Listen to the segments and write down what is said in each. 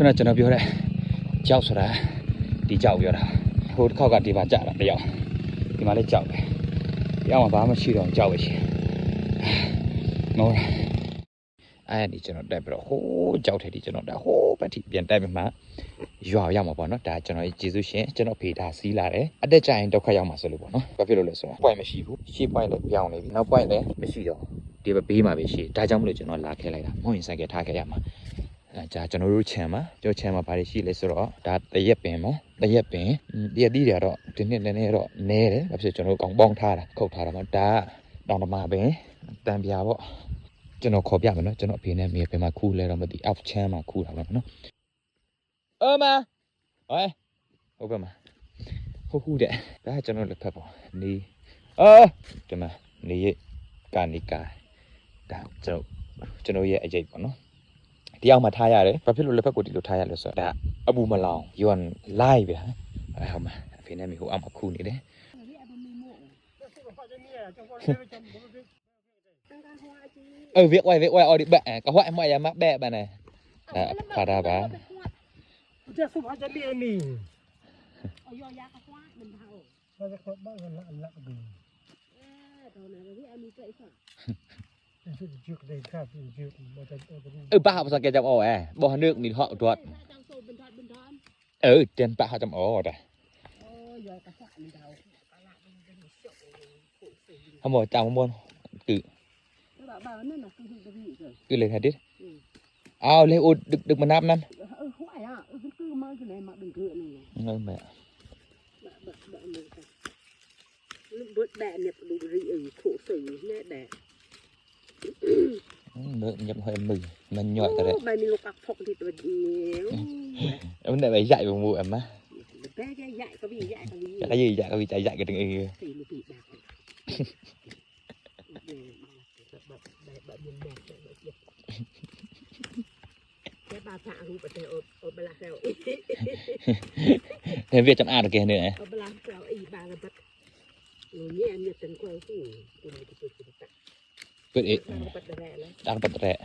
ခုနကျွန်တော်ပြောတဲ့ကြောက်ဆိုတာဒီကြောက်ပြောတာဟိုတစ်ခေါက်ကဒီပါကြတာတယောက်ဒီမှာလည်းကြောက်တယ်တယောက်မှဘာမှမရှိတော့ကြောက်ပဲရှင်မောအဲ့ဒီကျွန်တော်တက်ပြီးတော့ဟိုးကြောက်တယ်ဒီကျွန်တော်တက်ဟိုးပတ်ထိပြန်တက်ပြီးမှရွာရောက်မှာပေါ့နော်ဒါကျွန်တော်ကျေးဇူးရှင်ကျွန်တော်ဖေထားစီးလာတယ်အတက်ကြရင်ဒုက္ခရောက်မှာဆိုလို့ပေါ့နော်ဘာဖြစ်လို့လဲဆိုတော့ point မရှိဘူးရှေ့ point လည်းပြောင်းနေပြီနောက် point လည်းမရှိတော့ဒီဘေးမှာပဲရှိဒါကြောင့်မလို့ကျွန်တော်လာခဲလိုက်တာမဟုတ်ရင်ဆိုင်ကထားခဲ့ရမှာဒါကျွန်တော်တို့ခြံမှာကြောခြံမှာဘာတွေရှိလဲဆိုတော့ဒါတရက်ပင်မှာတရက်ပင်တရက်တီးတွေတော့ဒီနှစ်လည်းတော့နဲတယ်ဘာဖြစ်ကျွန်တော်ကောင်ပေါင်းထားတာခုတ်ထားတာမှာဒါတောင်တမပင်တံပြာပေါ့ကျွန်တော်ခေါ်ပြမယ်နော်ကျွန်တော်အဖေနဲ့မေပင်မှာခူးလဲတော့မသိအောက်ချမ်းမှာခူးတာပေါ့နော်မဟဲ့ဟုတ်ပါမဟုတ်တဲ့ဒါကျွန်တော်လက်ဖက်ပေါ့နေဒီမှာနေရကနေကာဒါကျွန်တော်ရဲ့အရေးပေါ့နော်ဒီအောင်မှာထားရတယ်ဘာဖြစ်လို့လက်ဖက်ကိုဒီလိုထားရလဲဆိုတော့ဒါအပူမလောင်ယူန်လိုက်ပဲဟုတ်မှာအဖေနဲ့မေဟိုအောက်မှာခူးနေတယ်việc quay ở đi bẹ có hoại mọi mắc bẹ bà này phá ra bà ba học sao kia trong ổ bỏ nước đi họ tuột trên ba họ trong ổ rồi không bỏ chào môn cứ lên hết đi lấy ô được mà nắp năm mẹ nhập hơi mừng mình nhọi cái đấy em này phải dạy vào mùa em á cái gì dạy cái từng ấy thêm việc trong A được kìa nữa quyết ý đang bật rẹ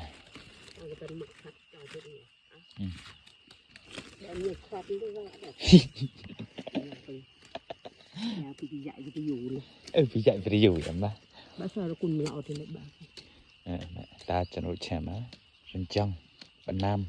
vì dạy phải dù lắm ba ta cho nó chè má bên trong bên nam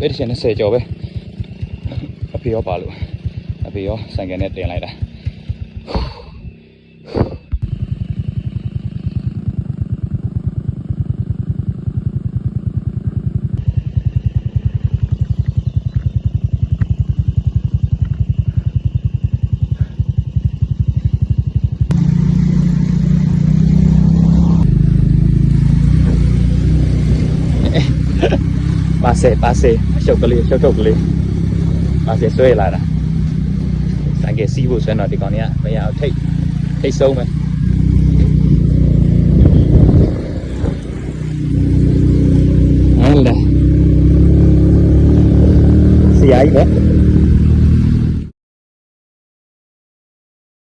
bây giờ nó sẽ cho bé ở phía bà luôn ở phía sang cái này tiền lại đã pase chọc cái pase xuôi lại nè sang cái xí bù xuôi nó thì còn nhá bây giờ thấy sâu mà đây xí ấy đấy